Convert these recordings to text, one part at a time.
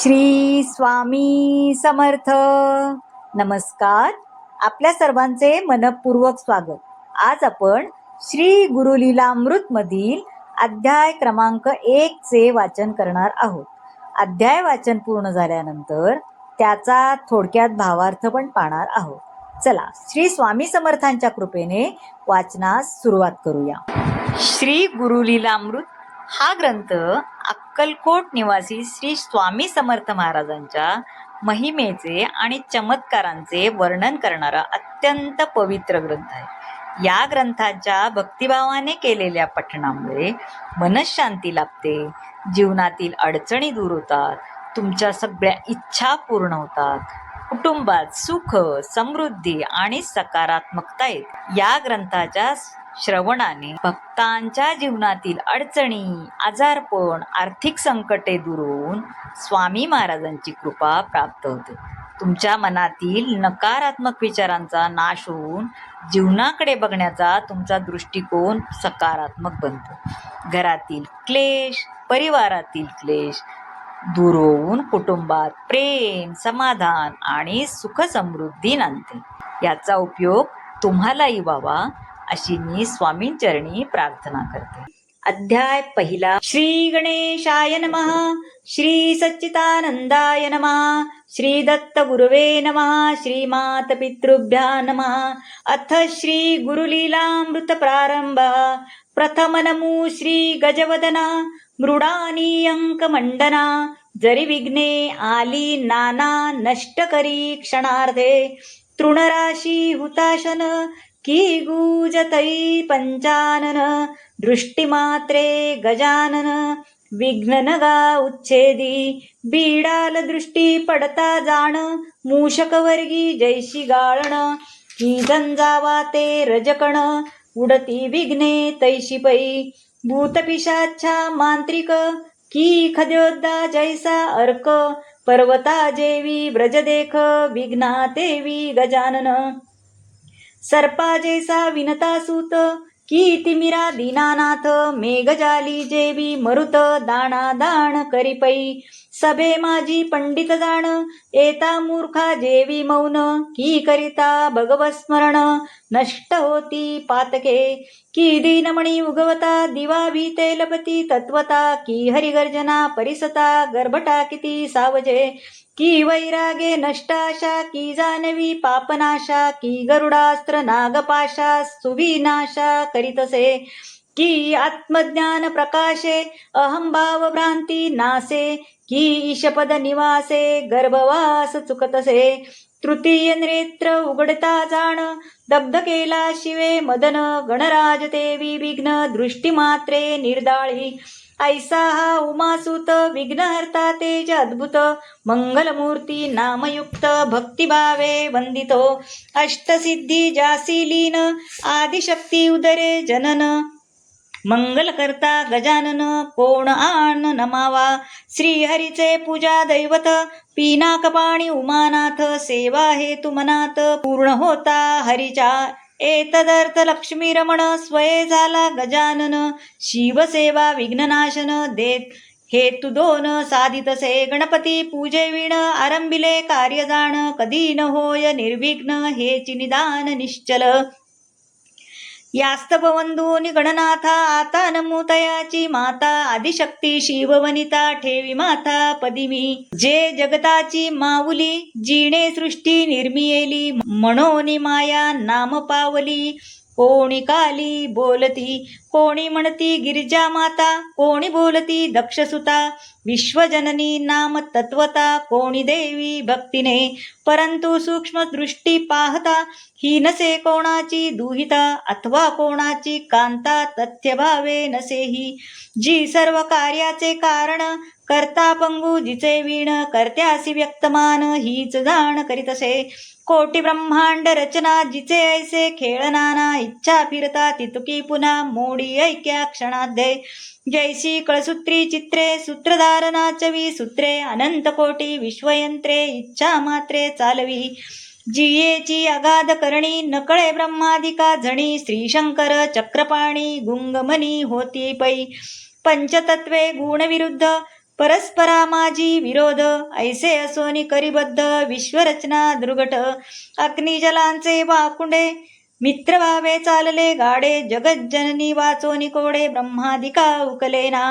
श्री स्वामी समर्थ. नमस्कार. आपल्या सर्वांचे मनपूर्वक स्वागत. आज आपण श्री गुरुलीलामृत मधील अध्याय क्रमांक 1 चे वाचन करणार आहोत. अध्याय वाचन पूर्ण झाल्यानंतर त्याचा थोडक्यात भावार्थ पण पाहणार आहोत. चला, श्री स्वामी समर्थांच्या कृपेने वाचनास सुरुवात करूया. श्री गुरुलीलामृत हा ग्रंथ अक्कलकोट निवासी श्री स्वामी समर्थ महाराजांच्या महिमेचे आणि चमत्कारांचे वर्णन करणारा अत्यंत पवित्र ग्रंथ आहे. या ग्रंथाच्या भक्तिभावाने केलेल्या पठणामुळे मनःशांती लाभते, जीवनातील अडचणी दूर होतात, तुमच्या सगळ्या इच्छा पूर्ण होतात, कुटुंबात सुख, समृद्धी आणि सकारात्मकता येते. या ग्रंथाच्या श्रवणाने भक्तांच्या जीवनातील अडचणी, आजारपण, आर्थिक संकटे दूर होऊन स्वामी महाराजांची कृपा प्राप्त होते. तुमच्या मनातील नकारात्मक विचारांचा नाश होऊन जीवनाकडे बघण्याचा तुमचा दृष्टिकोन सकारात्मक बनतो. घरातील क्लेश, परिवारातील क्लेश दूर होऊन कुटुंबात प्रेम, समाधान आणि सुख समृद्धी नांदते. याचा उपयोग तुम्हालाही व्हावा अशी मी स्वामींचरणी प्रार्थना करते. अध्याय पहिला. श्री गणेशाय नमः. श्री सच्चिदानंदाय नमः. श्री दत्त गुरुवे नमः. श्री मात पितृभ्या नमः. अथ श्री गुरुलीलामृत प्रारंभ. प्रथम नमो श्री गजवदना मृडानी अंक मंडना. जरी विघ्ने आली नाना नष्ट करी क्षणार्धे. तृणराशी हुताशन की गूजतै पंचानन. दृष्टिमात्रे गजानन विघ्न नगा उच्छेदी. बीडाल दृष्टी पडता जाण मूषकवर्गी जैशी गाळण. की झंझावा ते रजकण उडती विघ्ने तैशी पै. भूतपिशाच्छा मांत्रिक की खद्योद्धा जैसा अर्क. पर्वता जेवी ब्रजदेख विघ्ना तेवी गजानन. सर्पा जैसा विनता सूत की तिमिरा दीनानाथ. मेघजाली जेवी मरुत दाणा दाण करिपै. सभे माझी पंडित जाण एता मूर्खा जेवी मौन. की करिता भगवस्मरण नष्ट होती पातके. की दीनमणी उगवता दिवा भीते लपती तत्वता. की हरिगर्जना परिसता गर्भटा किती सावजे. की वैरागे नष्टाशा की जानवी पापनाशा. की गरुडास्त्र नागपाशा सुविनाशा करीतसे. की आत्मज्ञान प्रकाशे अहंभाव भ्रांती नासे. की ईशपद निवासे गर्भवास चुकतसे. तृतीय नेत्र उघडता जाण दग्ध केला शिवे मदन. गणराज देवी विघ्न दृष्टिमात्रे निर्दाळी. ऐसा हा उमासुत विघ्नहर्ता तेज अद्भुत. मंगलमूर्ती नामयुक्त भक्तिभावे वंदितो. अष्टसिद्धी जासी लीन आदिशक्ती उदरे जनन. मंगलकर्ता गजानन कोण आण नमावा. श्रीहरीचे पूजा दैवत पिनाकपाणी उमानाथ. सेवा हेतु मनात पूर्ण होता हरीच्या. एतदर्थ लक्ष्मी रमण स्वये झाला गजानन. शिवसेवा विघ्ननाशन देत हेतु दोन साधितसे. गणपती पूजे विण आरंभिले कार्य जाण. कधी न होय निर्विघ्न हेची निदान निश्चल. यास्तव वंदोनी गणनाथा आता नमो तयाची माता. आदिशक्ती शिववनिता ठेवी माता पदिमी. जे जगताची माऊली जिणे सृष्टी निर्मियेली. मनोनी माया नाम पावली. कोणी काली बोलती कोणी म्हणती गिरिजा माता. कोणी बोलती दक्षसुता विश्वजननी नाम तत्वता. कोणी देवी भक्तीने परंतु सूक्ष्म दृष्टी पाहता. ही नसे कोणाची दुहिता अथवा कोणाची कांता. तथ्यभावे नसेही जी सर्व कार्याचे कारण. करता पंगू जिचे वीण करत्यासी व्यक्तमान. हीच जाण करीतसे कोटी ब्रह्मांड रचना. जिचे ऐसे खेळ नाना इच्छा फिरता तितुकी पुन्हा. मोडी ऐक्या क्षणाध्ये जैसी कळसूत्री चित्रे. सूत्रधार नाचवी सूत्रे अनंत कोटी विश्वयंत्रे. इच्छा मात्रे चालवी जियेची अगाध करणी. नकळे ब्रह्मादिका झणी. श्रीशंकर चक्रपाणी गुंगमनी होती पै. पंचतत्वे गुणविरुद्ध परस्परा माझी विरोध, ऐसे असोनी करिबद्ध, विश्वरचना दुर्घट, अग्निजलांचे वाकुंडे, मित्र भावे चालले गाडे, जगज्जननी वाचोनी कोडे, ब्रह्मादिका उकलेना,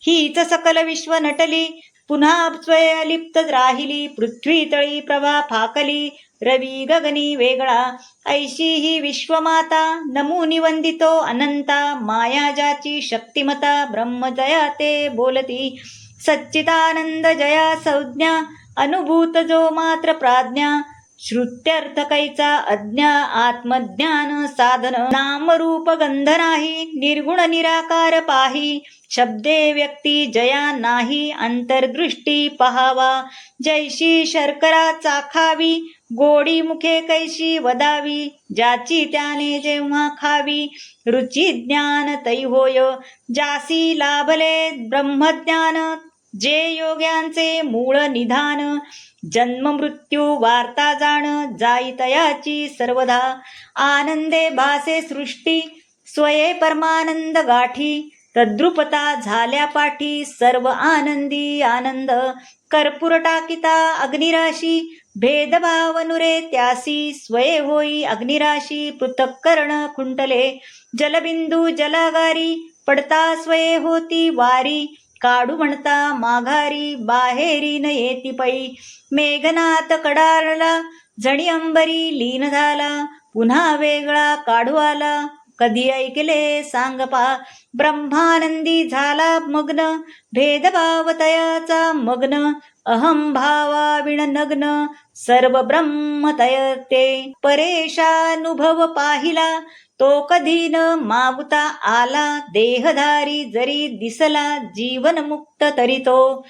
हीच सकल विश्व नटली, पुन्हा स्वय अलिप्त राहिली, पृथ्वी तळी प्रभा फाकली, रवी गगनी वेगळा, ऐशी ही विश्वमाता, नमुनी वंदितो अनंता, माया ज्याची शक्तिमता, ब्रह्मजया ते बोलती, सच्चिदानंद जया संज्ञा, अनुभूत जो मात्र प्राज्ञा, श्रुत्यर्थ कैचा अज्ञा, आत्मज्ञान साधन, नामरूप गंध नाही, निर्गुण निराकार पाही, शब्दे व्यक्ती जया नाही, अंतर्दृष्टी पहावा, जैशी शर्करा चाखावी, गोडी मुखे कैशी वदावी, ज्याची त्याने जेव्हा खावी, रुची ज्ञान तै होय, जासी लाभले ब्रह्मज्ञान, जे योग्यांचे मूळ निधान, जन्म मृत्यू वार्ता जाण, जाई तयाची सर्वदा, आनंदे भासे सृष्टी, स्वये परमानंद गाठी, तद्रुपता झाल्या पाठी, सर्व आनंदी आनंद, कर्पूर टाकिता अग्निराशी, भेदभाव नुरे त्यासी, स्वये होई अग्निराशी, पृथक कर्ण खुंटले, जलबिंदू जलागारी, पडता स्वये होती वारी, काढू म्हणता माघारी, बाहेरी न येती पै, मेघनाथ कडाळला, जणी अंबरी लीन झाला, पुन्हा वेगळा काढू आला, कधी ऐकले सांग पा, ब्रह्मानंदी झाला मग्न, भेदभाव तयाचा मग्न, अहम भावाविण नग्न, सर्व ब्रह्म तयते, परेशानुभव पाहिला, तो कधी न मागुता आला, देहधारी जरी दिसला, जीवन मुक्त तरी तो,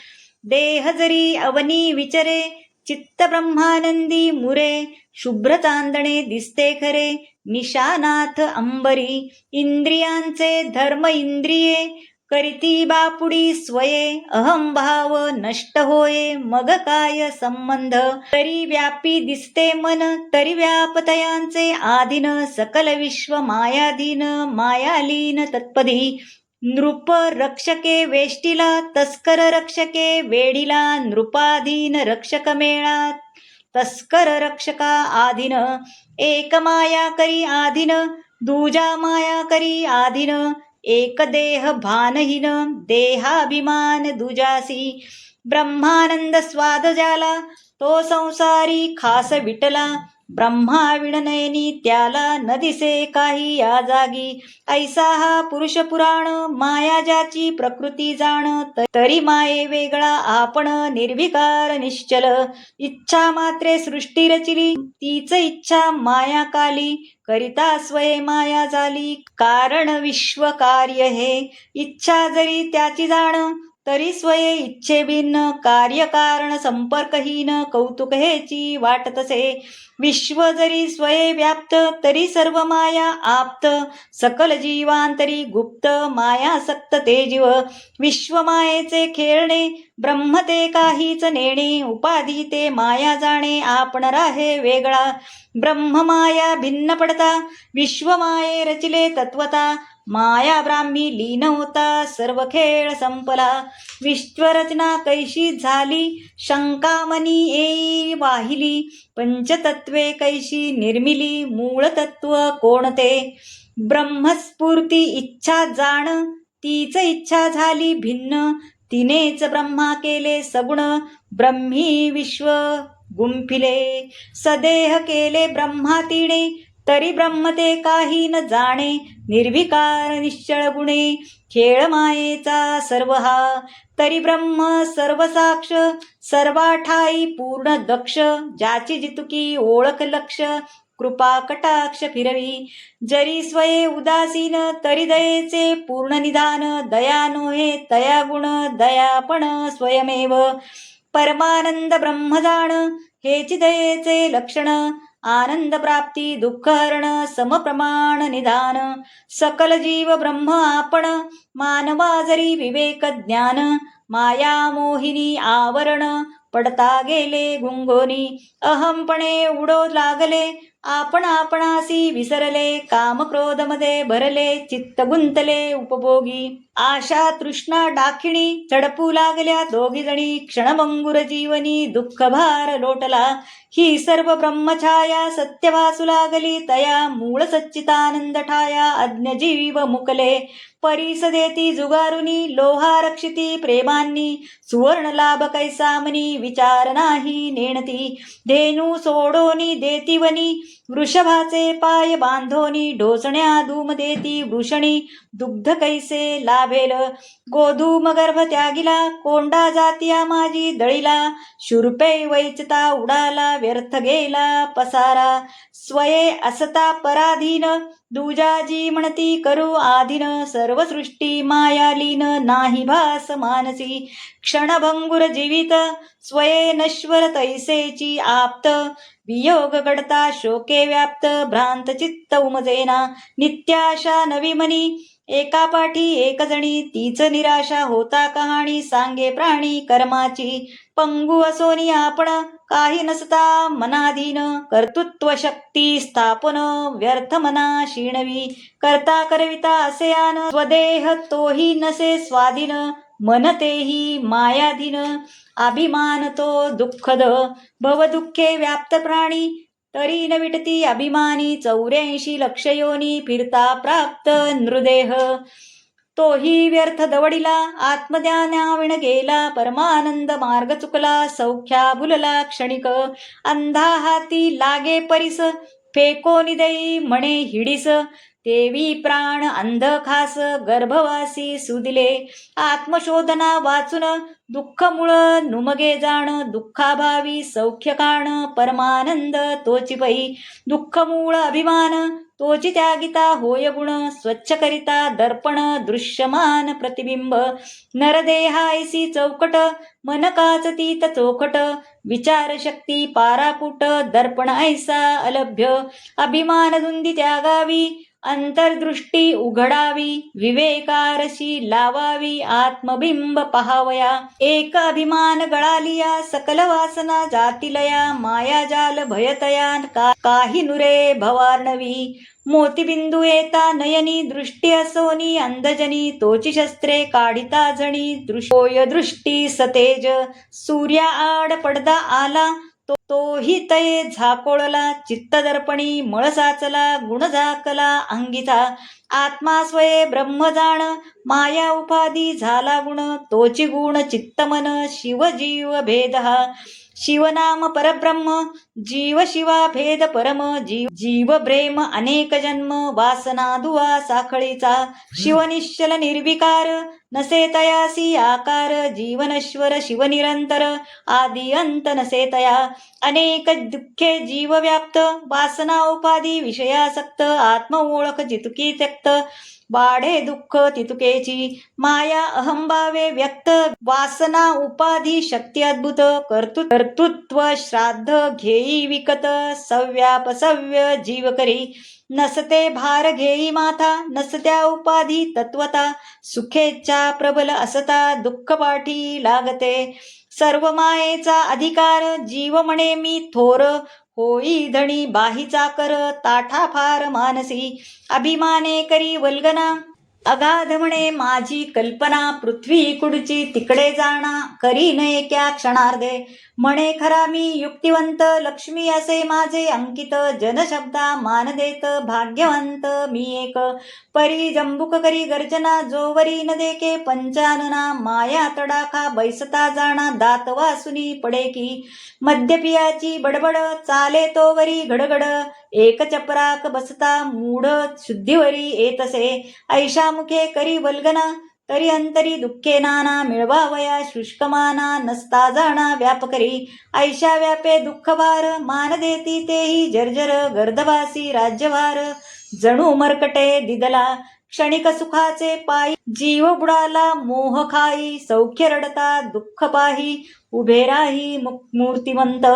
देह जरी अवनी विचरे, चित्त ब्रह्मानंदी मुरे, शुभ्र चांदणे दिसते खरे, निशानाथ अंबरी, इंद्रियांचे धर्म इंद्रिये, करीती बापुडी स्वये, अहम भाव नष्ट होये, मग काय संबंध, तरी व्यापी दिसते मन, तरी व्यापतयांचे आधीन, सकल विश्व मायाधीन, मायालीन तत्पदी, नृप रक्षके वेष्टीला, तस्कर रक्षके वेडीला, नृपाधीन रक्षक मेळा, तस्कर रक्षका आधीन, एक माया करी आधीन, दुजा माया करी आधीन, एक देह भानहीन, देहाभिमान दुजासी, ब्रह्मानंद स्वाद ज्याला, तो संसारी खास विटला, ब्रह्माविण नयनी त्याला, न दिसे काही या जागी, ऐसा हा पुरुष पुराण, माया ज्याची प्रकृती जाण, तरी माये वेगळा आपण, निर्विकार निश्चल, इच्छा मात्रे सृष्टी रचिली, तीच इच्छा माया काली, करिता स्वये माया झाली, कारण विश्व कार्य हे, इच्छा जरी त्याची जाण, तरी स्वये इच्छे भिन्न, कार्यकारण संपर्कहीन, कौतुक हेची वाट तसे, विश्व जरी स्वये व्याप्त, तरी सर्व माया आप्त, सकल जीवांतरी गुप्त, मायासक्त ते जीव, विश्व मायेचे खेळणे, ब्रह्म ते काहीच नेणे, उपाधी ते माया जाणे, आपण राहे वेगळा, ब्रह्म माया भिन्न पडता, विश्व माये रचिले तत्वता, माया ब्राह्मी लीन होता, सर्व खेळ संपला, विश्वरचना कैशी झाली, शंका मनी येई वाहिली, पंचतत्वे कैशी निर्मिली, मूळ तत्व कोणते, ब्रह्मस्फूर्ती इच्छा जाण, तीच इच्छा झाली भिन्न, तिनेच ब्रह्मा केले सगुण, ब्रह्मी विश्व गुंफिले, सदेह केले ब्रह्मा तिने, तरी ब्रह्म ते काही न जाणे, निर्विकार निश्चळ गुणे, खेळ मायेचा सर्व हा, तरी ब्रह्म सर्व साक्ष, सर्वाठाई पूर्ण दक्ष, ज्याची जितुकी ओळख लक्ष, कृपा कटाक्ष फिरवी, जरी स्वये उदासीन, तरी दयेचे पूर्ण निधान, दया नोहे तया गुण, दयापण स्वयमेव, परमानंद ब्रह्म जाण, हेची दयेचे लक्षण, आनंद प्राप्ती दुःखहरण, समप्रमाण निधान, सकल जीव ब्रह्म आपण, मानवा जरी विवेक ज्ञान, माया मोहिनी आवरण, पडता गेले गुंगोनी. अहमपणे उडो लागले, आपण आपणासी विसरले. काम क्रोधमध्ये भरले, चित्त गुंतले उपभोगी. आशा तृष्णा डाखिणी चडपू लागल्या दोघी जणी. क्षणभंगुर जीवनी दुःख भार लोटला. ही सर्व ब्रह्मछाया सत्य भासू लागली तया. मूळ सच्चितानंद ठाया अज्ञ जीव मुकले. परीस देती जुगारुनी लोहा रक्षिती प्रेमांनी. सुवर्ण लाभ कैसा मनी विचार नाही नेणती. धेनू सोडोनी देती वनी वृषभाचे पाय बांधोनी. ढोसण्या धूम देती वृषणी दुग्ध कैसे लाभेल. गोधूम गर्भ त्यागिला कोंडा जातिया माझी दळीला. शुरपे वैचता उडाला व्यर्थ गेला पसारा. स्वये असता पराधीन दुजाजी म्हणती करू आधीन. सर्व सृष्टी मायालीन नाही भास मानसी. क्षणभंगुर जीवित स्वये नश्वर तैसेची आप्त. वियोग घडता शोके व्याप्त भ्रांत चित्त उमजेना. नित्याशा नवी मनी एका पाठी एक जणी. तीच निराशा होता कहाणी सांगे प्राणी कर्माची. पंगू असोनी आपण काही नसता मनाधीन. कर्तृत्व शक्ती स्थापन व्यर्थ मना शिणवी. करता करविता असे आन स्वदेह तोही नसे स्वाधीन. मन तेही मायाधीन अभिमान तो दुःखद. भवदुःखे व्याप्त प्राणी तरी न विटती अभिमानी. 84 लक्ष योनी फिरता प्राप्त नृदेह. तोही व्यर्थ दवडिला आत्मज्ञानाविण गेला. परमानंद मार्ग चुकला सौख्या भुलला क्षणिक. अंधा हाती लागे परिस फेकोनी देई म्हणे हिडीस. तेवी प्राण अंध खास गर्भवासी सुदिले. आत्मशोधना वाचून दुःख मुळ नुमगे जाण. दुःखाभावी सौख्य काण परमानंद तोची पै. दुःख मूळ अभिमान तोची त्यागिता होय गुण. स्वच्छ करिता दर्पण दृश्यमान प्रतिबिंब. नरदेहायसी चौकट मन काचतीत चोखट. विचारशक्ती पाराकुट दर्पण ऐसा अलभ्य. अभिमान धुंदी त्यागावी अंतर्दृष्टी उघडावी. विवेकारशी लावावी आत्मबिंब पहावया. एक अभिमान गळालिया सकल वासना जातिलया. मायाजाल भयतया काही नुरे भवार्णवी. मोतीबिंदू येता नयनी दृष्टी असोनी अंधजनी. तोची शस्त्रे काढिता जणी होय दृष्टी सतेज. सूर्या आड पडदा आला तोही तये झाकोळला. चित्त दर्पणी मळ साचला गुण झाकला अंगिता. आत्मा स्वये ब्रह्म जाण माया उपाधी झाला गुण. तोची गुण चित्तमन शिव जीव भेद हा. शिवनाम परब्रह्म जीव शिवा भेद परम. जीव प्रेम अनेक जन्म वासना दुवा साखळीचा. शिवनिश्चल निर्विकार नसे तयासी आकार. जीवनश्वर शिवनिरंतर आदि अंत नसे तया. अनेक दुःखे जीव व्याप्त वासना उपाधी विषयासक्त. आत्म ओळख जितुकी त्यक्त वाढे दुःख तितुकेची. माया अहंभावे व्यक्त वासना उपाधी शक्ती अद्भुत. कर्तृत्व श्राद्ध घेई विकत सव्याप सव्य जीव करी. नसते भार घेई माथा नसत्या उपाधी तत्वता. सुखेच्छा प्रबल असता दुःख पाठी लागते. सर्व मायेचा अधिकार जीव म्हणे मी थोर. होई धणी बाही चाकर ताठा फार मानसी. अभिमाने करी वल्गना अगाध म्हणे माझी कल्पना. पृथ्वी कुडची तिकडे जाणा करी नये क्या क्षणार्धे. म्हणे खरा मी युक्तिवंत लक्ष्मी असे माझे अंकित. जनशब्दा मान देत भाग्यवंत मी एक. परी जंबुक करी गर्जना जोवरी न देके पंचानना. माया तडाखा बैसता जाणा दात वासुनी पडे की. मद्यपियाची बडबड चाले तोवरी घडघड. एक चपराक बसता मूढ शुद्धीवरी येतसे. ऐशा मुखे करी वल्गना तरी अंतरी दुःखे नाना. मिळवावया शुष्कमाना नसता जाणा व्यापकरी. ऐशा व्यापे दुःख भार मान देती तेही जर्जर. गर्दवासी राज्यभार जणू मरकटे दिदला. क्षणिक सुखाचे पायी जीव बुडाला मोह खाई. सौख्य रडता दुःख पाही उभे राही मूर्तिवंत.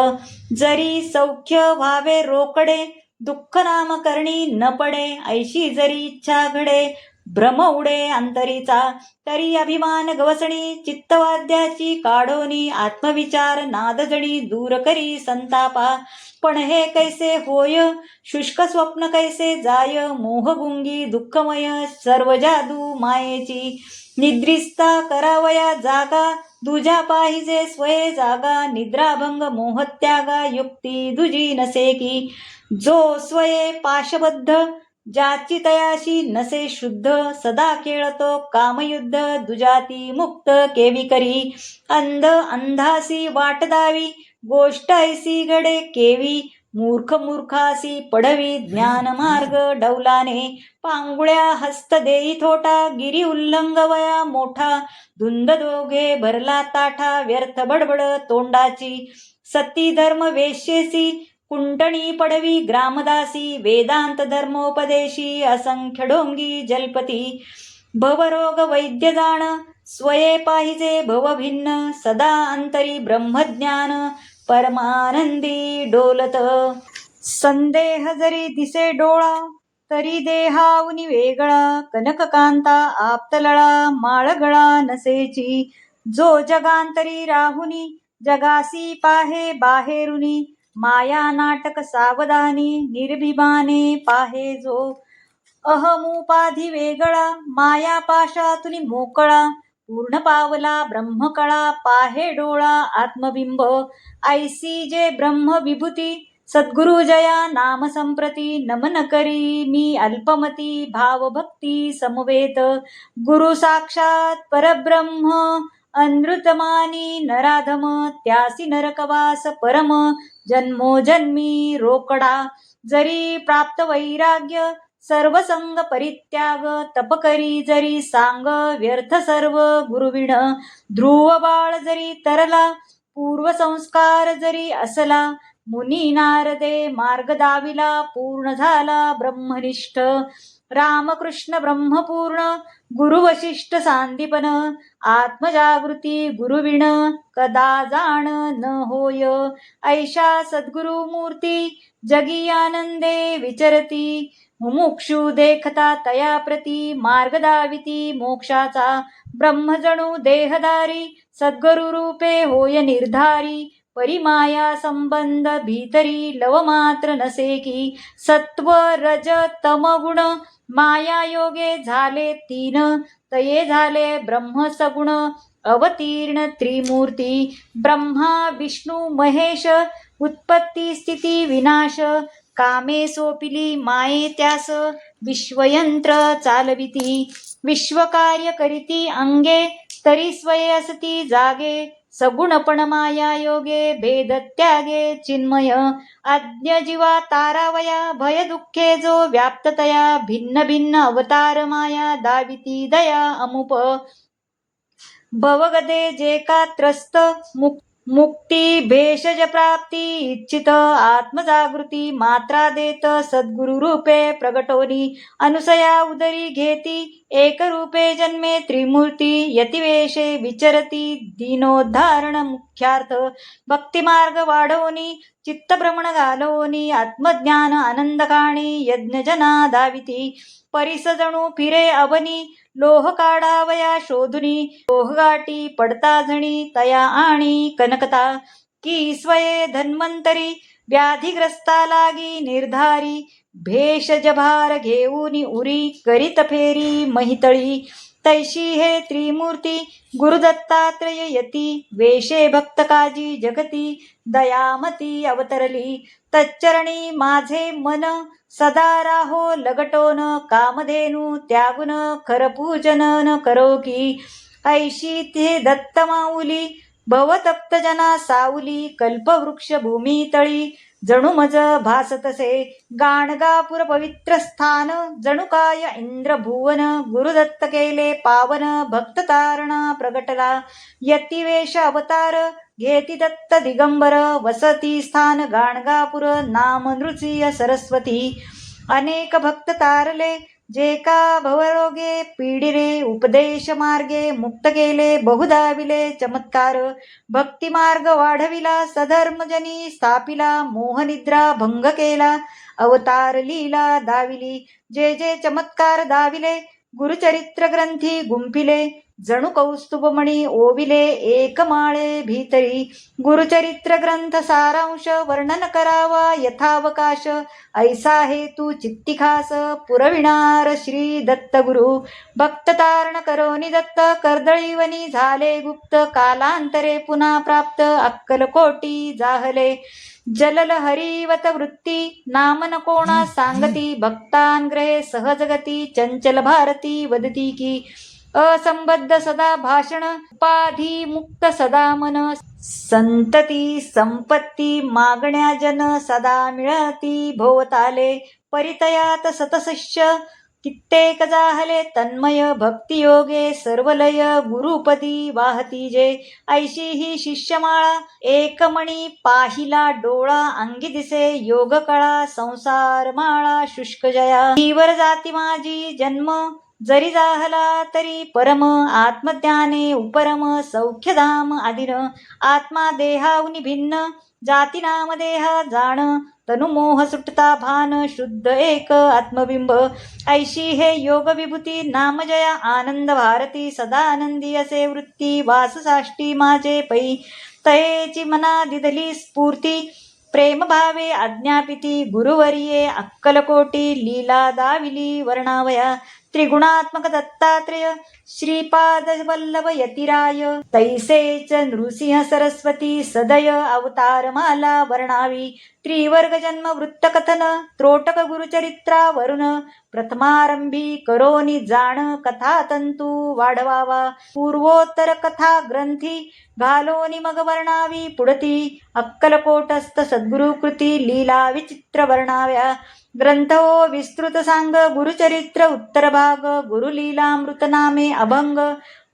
जरी सौख्य व्हावे रोकडे दुःख नाम करणी न पडे. ऐशी जरी इच्छा घडे भ्रम उडे अंतरीचा, तरी अभिमान गवसणी, चित्तवाद्याची काढोनी, आत्मविचार नादजणी, दूर करी संतापा. पण हे कैसे होय, शुष्क स्वप्न कैसे जाय, मोहगुंगी दुःखमय सर्व जादू मायेची. निद्रिस्ता करावया जागा, दुजा पाहिजे स्वये जागा, निद्राभंग मोहत्यागा, युक्ती दुजी नसे की. जो स्वये पाशबद्ध, ज्याची तयाशी नसे शुद्ध, सदा खेळतो कामयुद्ध, दुजाती मुक्त केवी करी. अंध अंधासी वाट दावी, गोष्ट ऐसी घडे केवी, मूर्ख मूर्खासी पडवी, ज्ञान मार्ग डौलाने. पांगुळ्या हस्त देई थोटा, गिरी उल्लंघवया मोठा, धुंद दोघे भरला ताठा, व्यर्थ बडबड तोंडाची. सती धर्म वेश्येसी, कुंटणी पडवी ग्रामदासी, वेदांत धर्मोपदेशी, असंख्य ढोंगी जलपती. भवरोग वैद्य जाण, स्वये पाहिजे भवभिन्न, सदा अंतरी ब्रह्मज्ञान, परमानंदी डोलत. संदेह जरी दिसे डोळा, तरी देहावनी वेगळा, कनककांता आप्तलळा, माळगळा नसेची. जो जगांतरी राहुनी, जगासी पाहे बाहेरुनी, माया नाटक सावधानी, निर्भिमाने पाहे जो. अहमुपाधी वेगळा, माया पाशातुनी मोकळा, पूर्ण पावला ब्रह्मकळा, पाहे डोळा आत्मबिंब. ऐसी जे ब्रह्म विभूती, सद्गुरु जया नाम संप्रती, नमन करी मी अल्पमती, भावभक्ती समवेत. गुरु साक्षात परब्रह्म, अनृतमानी नराधम, त्यासी नरकवास परम, जन्मोजन्मी रोकडा. जरी प्राप्त वैराग्य, सर्व संग परित्याग, तप करी जरी सांग, व्यर्थ सर्व गुरुविण. ध्रुव बाळ जरी तरला, पूर्व संस्कार जरी असला, मुनी नारदे मार्ग दाविला, पूर्ण झाला ब्रह्मनिष्ठ. रामकृष्ण ब्रह्मपूर्ण, गुरु वशिष्ठ सांदीपन, आत्मजागृती गुरुविण, कदा जाण न होय. ऐशा सद्गुरु मूर्ती, जगी आनंदे विचरती, मुमुक्षु देखता तया प्रती, मार्ग दाविती मोक्षाचा. ब्रह्मजणू देहदारी, सद्गुरु रूपे होय निर्धारी, परिमाया संबंध भीतरी, लव मात्र नसे की. सत्व रज तम गुण, माया योगे झाले तीन, तये झाले ब्रह्म सगुण, अवतीर्ण त्रिमूर्ती. ब्रह्मा विष्णू महेश, उत्पत्ती स्थिती विनाश, कामे सोपिली माये त्यास, विश्वयंत्र चालविती. विश्वकार्य करीती अंगे, तरी स्वये असती जागे, सगुणपण माया योगे, भेद त्यागे चिन्मय. आज्ञ जीवा तारावया, भय दुःखे जो व्याप्ततया, भिन्न भिन्न अवतार माया दाविती दया अमुप. भवगदे जे का त्रस्त, मुक्ती भेषज प्राप्ती इच्छित, आत्मजागृती मात्रा देत, सद्गुरु रूपे प्रगटोनी. अनुसया उदरी घेती, एक रूपे जन्मे त्रिमूर्ती, यतिवेशे विचरती, दीनोद्धारण मुख्यार्थ. भक्तिमार्ग वाढवणी, चित्तभ्रमण घालवणी, आत्मज्ञान आनंद काणी, यज्ञजना दाविती. परिस जणू फिरे अवनी, लोह काढावया शोधुनी, लोहगाठी पडता जणी, तया आणि कनकता. की स्वये धन्वंतरी, व्याधिग्रस्ता लागी निर्धारी, भेषज भार घेऊनी उरी, करीत फेरी महितळी. तैशी हे त्रिमूर्ती, गुरुदत्तात्रय यती, वेशे भक्त काजी जगती, दयामती अवतरली. तच्चरणी माझे मन, सदा राहो लगटोन, कामधेनु त्यागुन, खरपूजन न करो की. ऐशी ते दत्त माऊली, भवतप्त जना साऊली, कल्पवृक्ष भूमी तळी, जणू मज भासतसे. गाणगापुर पवित्र स्थान, जणू काय इंद्र भुवन, गुरुदत्त केले पावन, भक्त तारणा प्रगटला. यतिवेश अवतार घेती दत्त दिगंबर, वसती स्थान गाणगापुर, नाम नृसिंह सरस्वती. अनेक भक्त तारले, जे का भवरोगे पीडिरे, उपदेश मार्गे मुक्त केले, बहुदाविले चमत्कार. भक्तिमार्ग वाढविला, सधर्मजनी स्थापिला, मोहनिद्रा भंग केला, अवतार लीला दाविली. जे जे चमत्कार दाविले, गुरुचरित्र ग्रंथी गुंफिले जणू कौस्तुभमणी ओविले एकमाळे भीतरी. गुरुचरित्र ग्रंथ सारांश वर्णन करावा यथावकाश. ऐसा हेतू चित्ती खास पुरविणार श्री दत्त गुरु. भक्त तारण करोनी दत्त कर्दळीवनी झाले गुप्त. कालांतरे पुन्हा प्राप्त अक्कलकोटी जाहले. जलल हरिवत वृत्ती नाम न कोणा सांगती. भक्तांग्रहे सहजगती चंचल भारती वदती की. असंबद्ध सदा भाषण उपाधी मुक्त सदा मन. संतती संपत्ती मागण्या जन सदा मिळती भोवताले. परितयात सतशिष्य कित्येक जाहले तन्मय. भक्तियोगे सर्वलय गुरुपदी वाहती जे. ऐशी ही शिष्यमाळा एकमणी पाहिला डोळा. अंगी दिसे योग कळा संसार माळा शुष्क जया. जीवर जाती माझी जन्म जरी जाहला तरी परम. आत्मज्ञाने उपरम सौख्यधाम आदिन. आत्मा देहाहुनी भिन्न जाती नाम देहा जाण. तनु मोह सुटता भान शुद्ध एक आत्मबिंब. ऐशी हे योग विभूती नाम जया आनंद भारती. सदा आनंदी असे वृत्ती वास साष्टी माझे पै. तयेची मना दिदली स्फूर्ती प्रेम भावे आज्ञापिती. गुरुवर्ये अक्कलकोटी लीला दाविली वर्णावया. त्रिगुणात्मक दत्तात्रेय श्रीपाद वल्लभ यतिराय. तैसेच नृसिंह सरस्वती सदय अवतारमाला वर्णावी. त्रिवर्ग जन्म वृत्त कथन त्रोटक गुरुचरित्रा वरुण. प्रथमारंभी करोनी जाण कथा तंतू वाढवावा. पूर्वोत्तर कथा ग्रंथी घालोनी मग वर्णावी पुढती. अक्कलकोटस्थ सद्गुरु कृती लीला विचित्र वर्णाव्या. ग्रंथ हो विस्तृत सांग गुरुचरित्र उत्तर भाग. गुरुलीलामृत नामे अभंग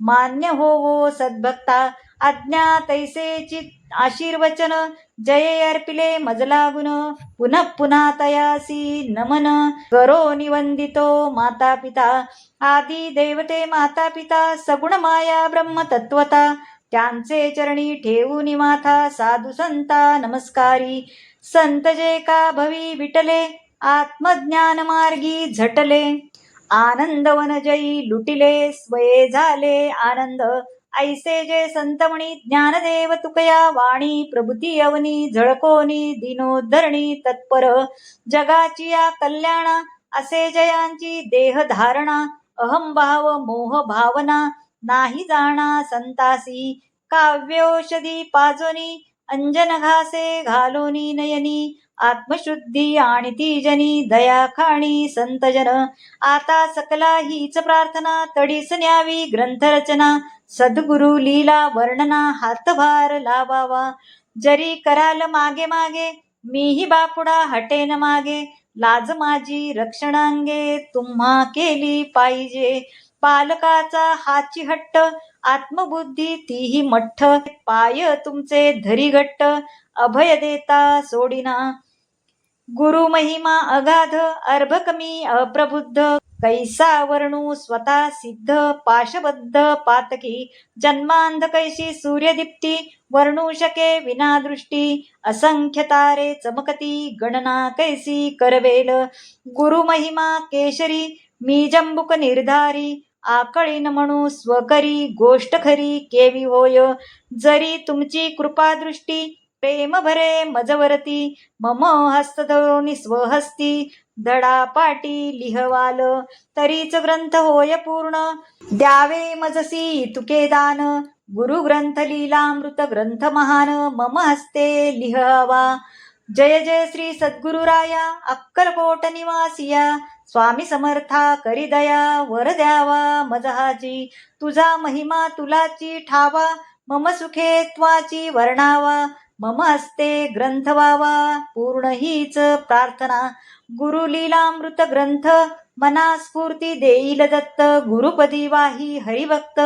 मान्य होवो सद्भक्ता. आज्ञा तैसेची आशीर्वचन जये अर्पिले मजला गुण. पुनः पुन्हा तयासी नमन करो निवंदितो माता पिता. आदी देवते माता पिता सगुण माया ब्रह्म तत्वता. त्यांचे चरणी ठेवून माथा साधू संता नमस्कारी. संत जे का भवी विटले आत्मज्ञान मार्गी झटले. आनंदवन जयी लुटिले स्वये झाले आनंद. ऐसे जे संतमणी ज्ञानदेव तुकया वाणी. प्रभूती अवनी झळकोनी दिनोद्धरणी तत्पर. जगाची या कल्याणा असे जयांची देह धारणा. अहंभाव मोह भावना नाही जाणा संतासी. काव्यौषधी पाजोनी अंजन घासे घालोनी नयनी. आत्मशुद्धी आणि ती जनी दया खाणी संतजन. आता सकला हीच प्रार्थना तडीस न्यावी ग्रंथरचना. सद्गुरु लीला वर्णना हातभार लावावा. जरी कराल मागे मागे मीही बापुडा हटेन मागे. लाज माझी रक्षणांगे तुम्हा केली पाहिजे. पालकाचा हाची हट्ट आत्मबुद्धी तीही मठ्ठ. पाय तुमचे धरी घट्ट अभय देता सोडिना. गुरु महिमा अगाध अर्भकमी अप्रबुद्ध. कैसा वर्णू स्वतः सिद्ध पाशबद्ध पातकी. जन्मांध कैशी सूर्यदीप्ती वर्णू शके विना दृष्टी. असंख्य तारे चमकती गणना कैसी करवेल. गुरु महिमा केशरी मी जंबुक निर्धारी. आकळीन म्हणू स्वकरी गोष्ट खरी केवी होय. जरी तुमची कृपा दृष्टी प्रेम भरे मजवरती. मम हस्त धरोनी स्वहस्ती धडा पाटी लिहवाल. तरीच ग्रंथ होय पूर्ण द्यावे मजसी तुके दान. गुरु ग्रंथ लीलामृत ग्रंथ महान मम हस्ते लिहावा. जय जय श्री सद्गुरुराया अक्कलकोट निवासिया. स्वामी समर्था करी दया वर द्यावा मजहाची. तुझा महिमा तुलाची ठावा मम सुखे त्वाची वर्णावा. मम हस्ते ग्रंथ व्हावा पूर्ण हीच प्रार्थना. गुरु लीलामृत ग्रंथ मना स्फूर्ती देईल दत्त. गुरुपदी वाही हरिभक्त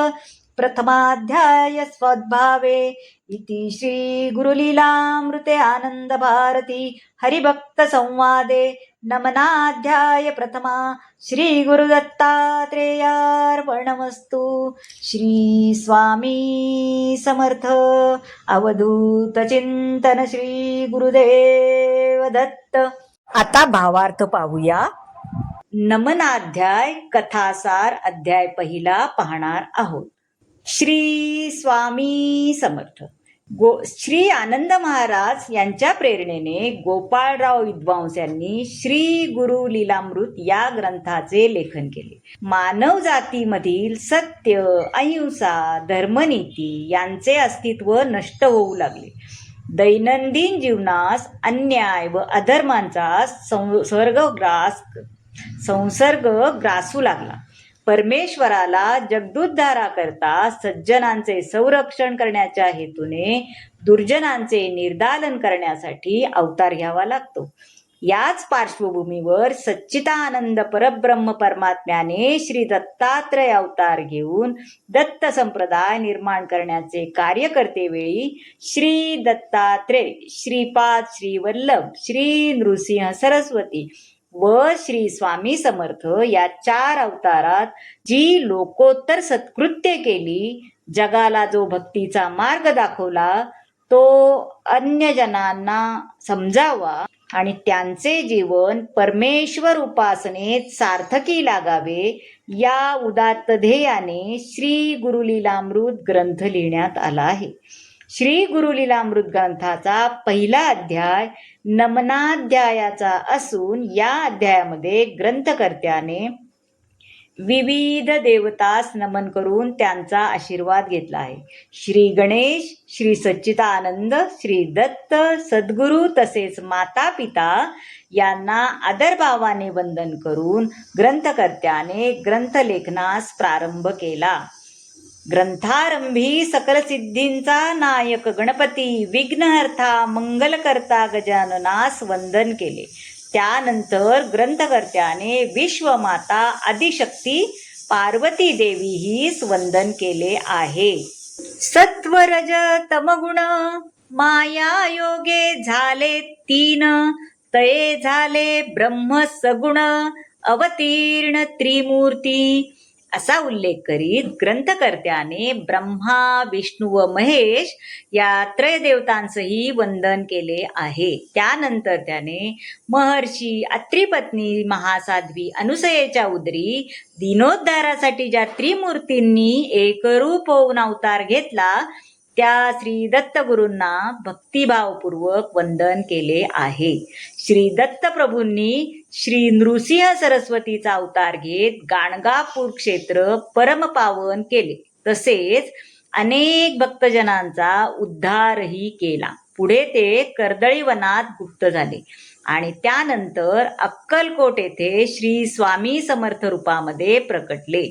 प्रथमाध्याय स्वद्भावे. इति श्री गुरुलीलामृते आनंद भारती हरिभक्त संवादे नमनाध्याय प्रथमा. श्री गुरुदत्तात्रेयार्पणमस्तु. श्री स्वामी समर्थ अवधूत चिंतन श्री गुरुदेव दत्त. आता भावार्थ पाहूया. नमनाध्याय कथासार अध्याय पहिला पाहणार आहोत. श्री स्वामी समर्थ. श्री आनंद महाराज यांच्या प्रेरणेने गोपाळराव विद्वांस यांनी श्री गुरु लीलामृत या ग्रंथाचे लेखन केले. मानव जातीमधील सत्य, अहिंसा, धर्मनीती यांचे अस्तित्व नष्ट होऊ लागले. दैनंदिन जीवनास अन्याय व अधर्मांचा संसर्ग ग्रासू लागला. परमेश्वराला जगदुद्धाराकरता सज्जनांचे संरक्षण करण्याच्या हेतूने दुर्जनांचे निर्दालन करण्यासाठी अवतार घ्यावा लागतो. याच पार्श्वभूमीवर सच्चिदानंद परब्रह्म परमात्म्याने श्री दत्तात्रय अवतार घेऊन दत्त संप्रदाय निर्माण करण्याचे कार्य करतेवेळी श्री दत्तात्रय, श्रीपाद, श्री वल्लभ, श्री नृसिंह सरस्वती व श्री स्वामी समर्थ या 4 अवतारात जी लोकोत्तर सत्कृत्य केली, जगाला जो भक्तीचा मार्ग दाखवला, तो अन्य जनांना समजावा आणि त्यांचे जीवन परमेश्वर उपासनेत सार्थकी लागावे, या उदात्त ध्येयाने श्री गुरुलीलामृत ग्रंथ लिहिण्यात आला आहे. श्री गुरुलीलामृत ग्रंथाचा पहिला अध्याय नमनाध्यायाचा असून या अध्यायामध्ये ग्रंथकर्त्याने विविध देवतास नमन करून त्यांचा आशीर्वाद घेतला आहे. श्री गणेश, श्री सच्चिदानंद, श्री दत्त, सद्गुरू तसेच माता पिता यांना आदरभावाने वंदन करून ग्रंथकर्त्याने ग्रंथलेखनास प्रारंभ केला. ग्रंथारंभी सकल सिद्धींचा नायक गणपती, विघ्नहर्ता, मंगलकर्ता गजाननास वंदन केले. त्यानंतर ग्रंथकर्त्याने विश्वमाता आदिशक्ती पार्वती देवीहीस वंदन केले आहे. सत्वरज तमगुण माया योगे झाले 3, तये झाले ब्रह्म सगुण अवतीर्ण त्रिमूर्ती, असा उल्लेख करीत ग्रंथकर्त्याने ब्रह्मा, विष्णू व महेश या त्रयदेवतांचंही वंदन केले आहे. त्यानंतर त्याने महर्षी अत्रिपत्नी महासाध्वी अनुसयेच्या उदरी दीनोद्धारासाठी ज्या त्रिमूर्तींनी एकरूप होऊन अवतार घेतला, त्या श्री दत्तगुरूंना भक्तिभावपूर्वक वंदन केले आहे. श्री दत्तप्रभूंनी श्री नृसिंह सरस्वतीचा अवतार घेत गाणगापूर क्षेत्र परमपावन केले. तसेच अनेक भक्तजनांचा उद्धारही केला. पुढे ते कर्दळीवनात गुप्त झाले आणि त्यानंतर अक्कलकोट येथे श्री स्वामी समर्थ रूपामध्ये प्रकटले.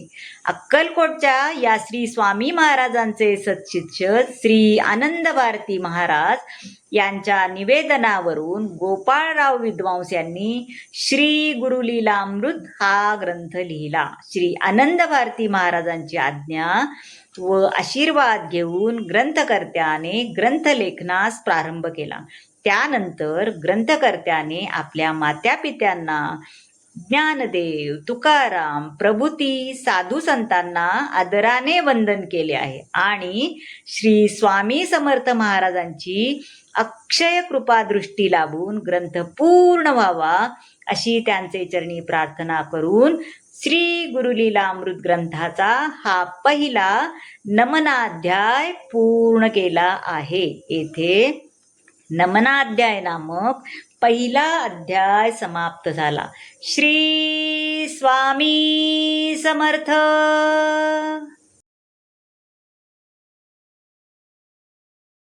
अक्कलकोटच्या या श्री स्वामी महाराजांचे सत्शिष्य श्री आनंद भारती महाराज यांच्या निवेदनावरून गोपाळराव विद्वांस यांनी श्री गुरुलीलामृत हा ग्रंथ लिहिला. श्री आनंद भारती महाराजांची आज्ञा व आशीर्वाद घेऊन ग्रंथकर्त्याने ग्रंथलेखनास प्रारंभ केला. त्यानंतर ग्रंथकर्त्याने आपल्या मात्यापित्यांना, ज्ञानदेव, तुकाराम प्रभृती साधू संतांना आदराने वंदन केले आहे आणि श्री स्वामी समर्थ महाराजांची अक्षय कृपा दृष्टी लाभून ग्रंथ पूर्ण व्हावा अशी त्यांचे चरणी प्रार्थना करून श्री गुरुलीलामृत ग्रंथाचा हा पहिला नमनाध्याय पूर्ण केला आहे. येथे नमनाध्याय नामक पहिला अध्याय समाप्त झाला. श्री स्वामी समर्थ.